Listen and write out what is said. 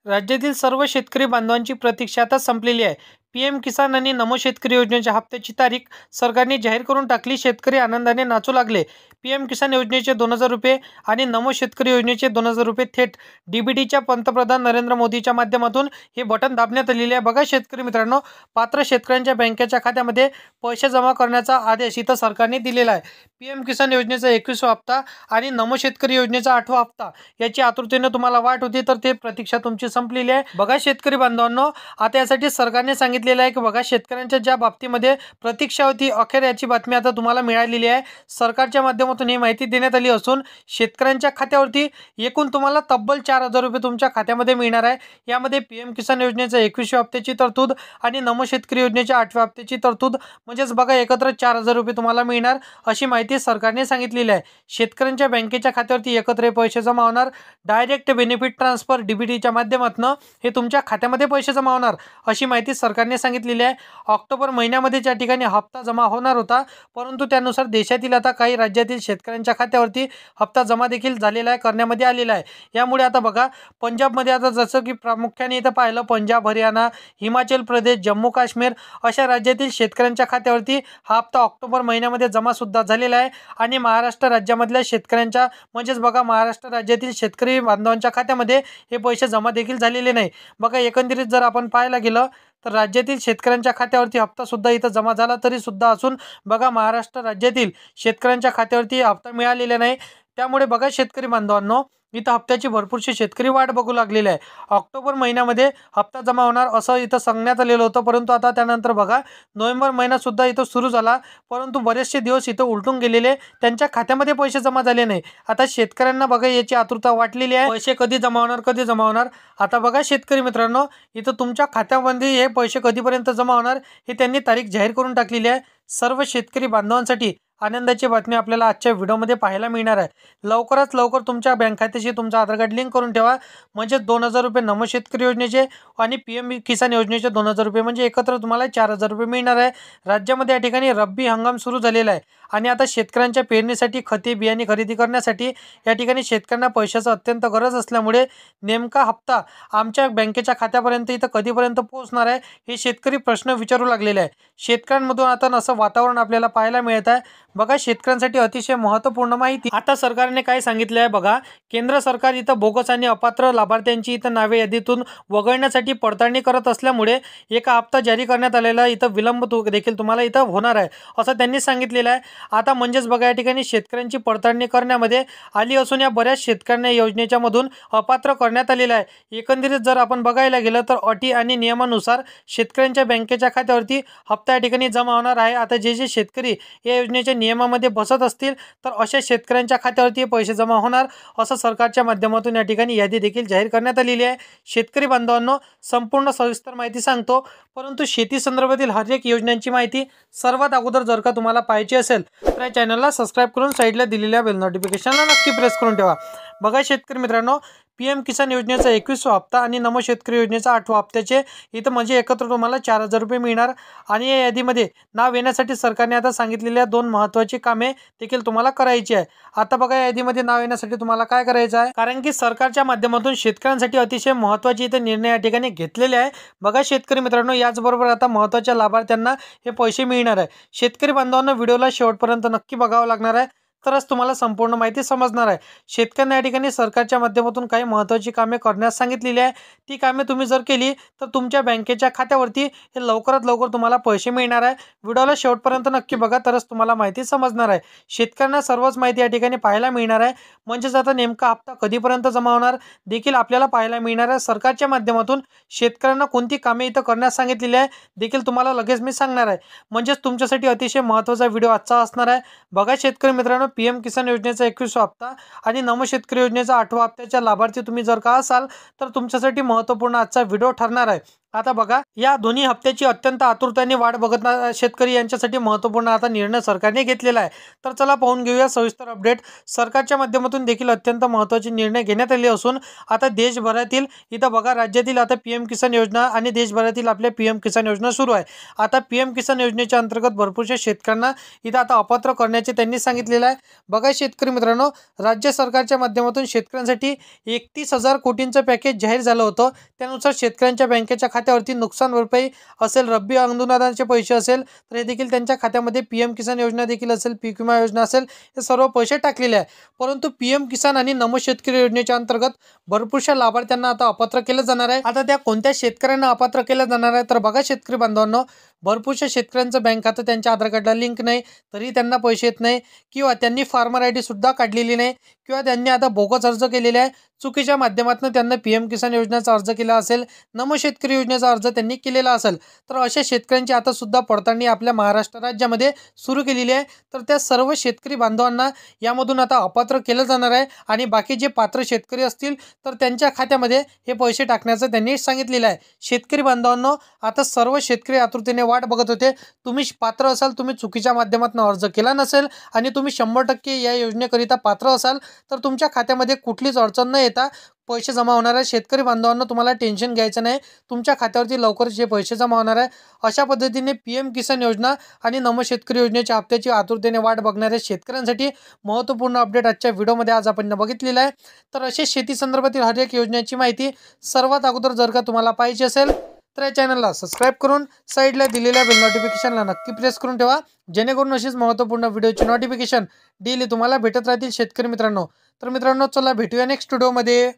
राज्यातील सर्व शेतकरी बांधवांची प्रतीक्षा आता संपलेली आहे. पीएम किसान आणि नमो शेतकरी योजनेच्या हप्त्याची तारीख सरकारने जाहीर करून टाकली. शेतकरी आनंदाने नाचू लागले. पीएम किसान योजनेचे 2,000 रुपये आणि नमो शेतकरी योजनेचे 2,000 रुपये थेट डीबीटीच्या पंतप्रधान नरेंद्र मोदीच्या माध्यमातून हे बटन दाबण्यात आलेले आहे. बघा शेतकरी मित्रांनो, पात्र शेतकऱ्यांच्या बँकेच्या खात्यामध्ये पैसे जमा करण्याचा आदेश इथं सरकारने दिलेला आहे. पीएम किसान योजनेचा 21वा हप्ता आणि नमो शेतकरी योजनेचा 8वा हप्ता याची आतुरतेने तुम्हाला वाट होती, तर ते प्रतीक्षा तुमची संपलेली आहे. बघा शेतकरी बांधवांनो, आता यासाठी सरकारने सांगितलेलं आहे की बघा शेतकऱ्यांच्या ज्या बाबतीमध्ये प्रतीक्षा होती, अखेर याची बातमी आता तुम्हाला मिळालेली आहे. सरकारच्या माध्यमातून ही माहिती देण्यात आली असून शेतकऱ्यांच्या खात्यावरती एकूण तुम्हाला तब्बल 4,000 रुपये तुमच्या खात्यामध्ये मिळणार आहे. यामध्ये पीएम किसान योजनेच्या 21व्या हप्त्याची तरतूद आणि नमो शेतकरी योजनेच्या 8व्या हप्त्याची तरतूद, म्हणजेच बघा एकत्र 4,000 रुपये तुम्हाला मिळणार, अशी माहिती सरकारने सांगितलेली आहे. शेतकऱ्यांच्या बँकेच्या खात्यावरती एकत्र पैसे जमा होणार. डायरेक्ट बेनिफिट ट्रान्सफर डीबीटीच्या माध्यमातून हे तुमच्या खात्यामध्ये पैसे जमा होणार, अशी माहिती सरकारने सांगितलेली आहे. ऑक्टोबर महिन्यामध्ये ज्या ठिकाणी हप्ता जमा होणार होता, परंतु त्यानुसार देशातील आता काही राज्यातील शेतकऱ्यांच्या खात्यावरती हप्ता जमा देखील झालेला आहे, करण्यामध्ये आलेला आहे. यामुळे आता बघा पंजाबमध्ये आता जसं की प्रामुख्याने इथं पाहिलं, पंजाब, हरियाणा, हिमाचल प्रदेश, जम्मू काश्मीर अशा राज्यातील शेतकऱ्यांच्या खात्यावरती हा हप्ता ऑक्टोबर महिन्यामध्ये जमा सुद्धा झालेला आहे. आणि महाराष्ट्र राज्यामधल्या शेतकऱ्यांच्या, म्हणजेच बघा महाराष्ट्र राज्यातील शेतकरी बांधवांच्या खात्यामध्ये हे पैसे जमा देखील झालेले नाही. बघा एकंदरीत जर आपण पाहायला गेलं तर राज्यातील शेतकऱ्यांच्या खात्यावरती हप्ता सुद्धा इथं जमा झाला तरी सुद्धा असून बघा महाराष्ट्र राज्यातील शेतकऱ्यांच्या खात्यावरती हप्ता मिळालेला नाही. त्यामुळे बघा शेतकरी बांधवांनो, इथं हप्त्याची भरपूरशी शेतकरी वाट बघू लागलेले आहे. ऑक्टोबर महिन्यामध्ये हप्ता जमा होणार असं इथं सांगण्यात आलेलं होतं, परंतु आता त्यानंतर बघा नोव्हेंबर महिना सुद्धा इथं सुरू झाला, परंतु बरेचसे दिवस इथं उलटून गेलेले, त्यांच्या खात्यामध्ये पैसे जमा झाले नाही. आता शेतकऱ्यांना बघा याची आतुरता वाटलेली आहे, पैसे कधी जमा होणार, कधी जमा होणार. आता बघा शेतकरी मित्रांनो, इथं तुमच्या खात्यामध्ये हे पैसे कधीपर्यंत जमा होणार हे त्यांनी तारीख जाहीर करून टाकलेली आहे. सर्व शेतकरी बांधवांसाठी आनंदाची बातमी आपल्याला आजच्या व्हिडिओमध्ये पाहायला मिळणार आहे. लवकरात लवकर तुमच्या बँक खात्याशी तुमचं आधार कार्ड लिंक करून ठेवा, म्हणजे 2,000 रुपये नमो शेतकरी योजनेचे आणि पीएम किसान योजनेचे 2,000 रुपये, म्हणजे एकत्र तुम्हाला 4,000 रुपये मिळणार आहे. राज्यामध्ये या ठिकाणी रब्बी हंगाम सुरू झालेला आहे आणि आता शेतकऱ्यांच्या पेरणीसाठी खते बियाणे खरेदी करण्यासाठी या ठिकाणी शेतकऱ्यांना पैशाचं अत्यंत गरज असल्यामुळे नेमका हप्ता आमच्या बँकेच्या खात्यापर्यंत इथं कधीपर्यंत पोहोचणार आहे हे शेतकरी प्रश्न विचारू लागलेले आहे. शेतकऱ्यांमधून आता असं वातावरण आपल्याला पाहायला मिळत आहे. बघा शेतकऱ्यांसाठी अतिशय महत्त्वपूर्ण माहिती आता सरकारने काय सांगितलं आहे बघा. केंद्र सरकार इथं बोगस आणि अपात्र लाभार्थ्यांची इथं नावे यादीतून वगळण्यासाठी पडताळणी करत असल्यामुळे एका हप्ता जारी करण्यात आलेला इथं विलंब देखील तुम्हाला इथं होणार आहे, असं त्यांनी सांगितलेलं आहे. आता म्हणजेच बघा या ठिकाणी शेतकऱ्यांची पडताळणी करण्यामध्ये आली असून या बऱ्याच शेतकऱ्यांना योजनेच्या मधून अपात्र करण्यात आलेलं आहे. एकंदरीत जर आपण बघायला गेलं तर अटी आणि नियमानुसार शेतकऱ्यांच्या बँकेच्या खात्यावरती हप्ता या ठिकाणी जमा होणार आहे. आता जे शेतकरी या योजनेच्या नियमामध्ये बसत असतील तर अशा शेतकऱ्यांच्या खात्यावरती पैसे जमा होणार, असं सरकारच्या माध्यमातून या ठिकाणी यादी देखील जाहीर करण्यात आलेली आहे. शेतकरी बांधवांनो, संपूर्ण सविस्तर माहिती सांगतो, परंतु शेती संदर्भातील हर एक योजनांची माहिती सर्वात अगोदर जर का तुम्हाला पाहिजे असेल तर या चॅनलला सबस्क्राईब करून साईडला दिलेल्या बेल नोटिफिकेशनला नक्की प्रेस करून ठेवा. बघा शेतकरी मित्रांनो, पीएम किसान योजनेचा 21वा हप्ता आणि नमो शेतकरी योजनेचा 8वा हप्त्याचे इथं म्हणजे एकत्र तुम्हाला 4,000 रुपये मिळणार. आणि या यादीमध्ये नाव येण्यासाठी सरकारने आता सांगितलेल्या 2 महत्त्वाची कामे देखील तुम्हाला करायची आहे. आता बघा या यादीमध्ये नाव येण्यासाठी तुम्हाला काय करायचं आहे, कारण की सरकारच्या माध्यमातून शेतकऱ्यांसाठी अतिशय महत्त्वाचे इथे निर्णय या ठिकाणी घेतलेले आहे. बघा शेतकरी मित्रांनो, याचबरोबर आता महत्त्वाच्या लाभार्थ्यांना हे पैसे मिळणार आहे. शेतकरी बांधवांना व्हिडिओला शेवटपर्यंत नक्की बघावं लागणार आहे, तरच तुम्हाला संपूर्ण माहिती समजणार आहे. शेतकऱ्यांना या ठिकाणी सरकारच्या माध्यमातून काही महत्त्वाची कामे करण्यास सांगितलेली आहे. ती कामे तुम्ही जर केली तर तुमच्या बँकेच्या खात्यावरती हे लवकरात लवकर तुम्हाला पैसे मिळणार आहे. व्हिडिओला शेवटपर्यंत नक्की बघा, तरच तुम्हाला माहिती समजणार आहे. शेतकऱ्यांना सर्वच माहिती या ठिकाणी पाहायला मिळणार आहे, म्हणजेच आता नेमका हप्ता कधीपर्यंत जमा होणार देखील आपल्याला पाहायला मिळणार आहे. सरकारच्या माध्यमातून शेतकऱ्यांना कोणती कामे इथं करण्यास सांगितलेली आहे देखील तुम्हाला लगेच मी सांगणार आहे, म्हणजेच तुमच्यासाठी अतिशय महत्त्वाचा व्हिडिओ आजचा असणार आहे. बघा शेतकरी मित्रांनो, पीएम किसान योजनेचा 21वा हप्ता आणि नमो शेतकरी योजनेचा 8वा हप्त्याच्या लाभार्थी तुम्ही जर का असाल तर तुमच्यासाठी महत्त्वपूर्ण आजचा व्हिडिओ ठरणार आहे. आता बघा, या दोन्ही हप्त्याची अत्यंत आतुरतेने वाट बघत शेतकरी यांच्यासाठी महत्त्वपूर्ण आता निर्णय सरकारने घेतलेला आहे. तर चला पाहून घेऊया सविस्तर अपडेट. सरकारच्या माध्यमातून देखील अत्यंत महत्त्वाचे निर्णय घेण्यात आले असून आता देशभरातील इथं बघा, राज्यातील आता पीएम किसान योजना आणि देशभरातील आपल्या पीएम किसान योजना सुरू आहे. आता पीएम किसान योजनेच्या अंतर्गत भरपूरशा शेतकऱ्यांना इथं आता अपात्र करण्याचे त्यांनी सांगितलेलं आहे. बघा शेतकरी मित्रांनो, राज्य सरकारच्या माध्यमातून शेतकऱ्यांसाठी 31,000 कोटींचं पॅकेज जाहीर झालं होतं. त्यानुसार शेतकऱ्यांच्या बँकेच्या खात्यावरती नुकसान भरपाई असेल, रब्बी अनुदानाचे पैसे असेल, तर हे देखील त्यांच्या खात्यामध्ये पीएम किसान योजना देखील असेल, पीक विमा योजना असेल, हे सर्व पैसे टाकलेले आहे. परंतु पीएम किसान आणि नमो शेतकरी योजनेच्या अंतर्गत भरपूरशा लाभार्थ्यांना आता अपात्र केलं जाणार आहे. आता त्या कोणत्या शेतकऱ्यांना अपात्र केलं जाणार आहे, तर बघा शेतकरी बांधवांनो, भरपूरशा शेतकऱ्यांचं बँक खातं त्यांच्या आधार कार्डला लिंक नाही, तरी त्यांना पैसे येत नाही, किंवा त्यांनी फार्मर आय डी सुद्धा काढलेली नाही, किंवा त्यांनी आता बोगस अर्ज केलेले आहे, चुकीच्या माध्यमातून त्यांना पीएम किसान योजनेचा अर्ज केला असेल, नमो शेतकरी योजनेचा अर्ज त्यांनी केलेला असेल, तर अशा शेतकऱ्यांची आता सुद्धा पडताळणी आपल्या महाराष्ट्र राज्यामध्ये सुरू केलेली आहे. तर त्या सर्व शेतकरी बांधवांना यामधून आता अपात्र केलं जाणार आहे आणि बाकी जे पात्र शेतकरी असतील तर त्यांच्या खात्यामध्ये हे पैसे टाकण्याचं त्यांनी सांगितलेलं आहे. शेतकरी बांधवांनो, आता सर्व शेतकरी आतुरतेने वाट बघत होते. तुम्ही पात्र असाल, तुम्ही चुकीच्या माध्यमातून अर्ज केला नसेल आणि तुम्ही 100% या योजनेकरिता पात्र असाल, तर तुमच्या खात्यामध्ये कुठलीच अडचण न येता पैसे जमा होणार आहे. शेतकरी बांधवांना तुम्हाला टेन्शन घ्यायचं नाही, तुमच्या खात्यावरती लवकरच हे पैसे जमा होणार आहे. अशा पद्धतीने पीएम किसान योजना आणि नमो शेतकरी योजनेच्या हप्त्याची आतुरतेने वाट बघणाऱ्या शेतकऱ्यांसाठी महत्त्वपूर्ण अपडेट आजच्या व्हिडिओमध्ये आज आपण बघितलेलं आहे. तर असे शेती संदर्भातील हर एक योजनेची माहिती सर्वात अगोदर जर का तुम्हाला पाहिजे असेल तर या चॅनलला सबस्क्राईब करून साईडला दिलेल्या बेल नोटिफिकेशनला नक्की प्रेस करून ठेवा, जेणेकरून अशीच महत्त्वपूर्ण व्हिडिओची नोटिफिकेशन डेली तुम्हाला भेटत राहतील शेतकरी मित्रांनो. तर मित्रांनो, चला भेटूया नेक्स्ट व्हिडिओमध्ये.